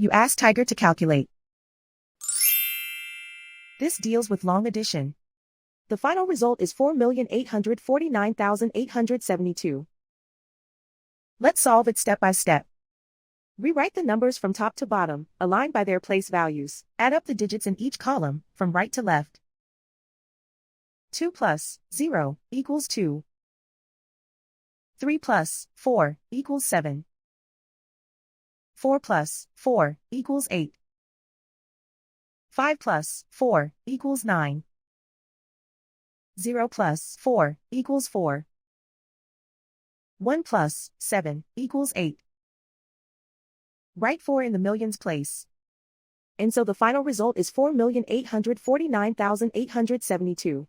You ask Tiger to calculate. This deals with long addition. The final result is 4,849,872. Let's solve it step by step. Rewrite the numbers from top to bottom, aligned by their place values. Add up the digits in each column, from right to left. 2 plus 0 equals 2. 3 plus 4 equals 7. 4 plus 4 equals 8. 5 plus 4 equals 9. 0 plus 4 equals 4. 1 plus 7 equals 8. Write 4 in the millions place. And so the final result is 4,849,872.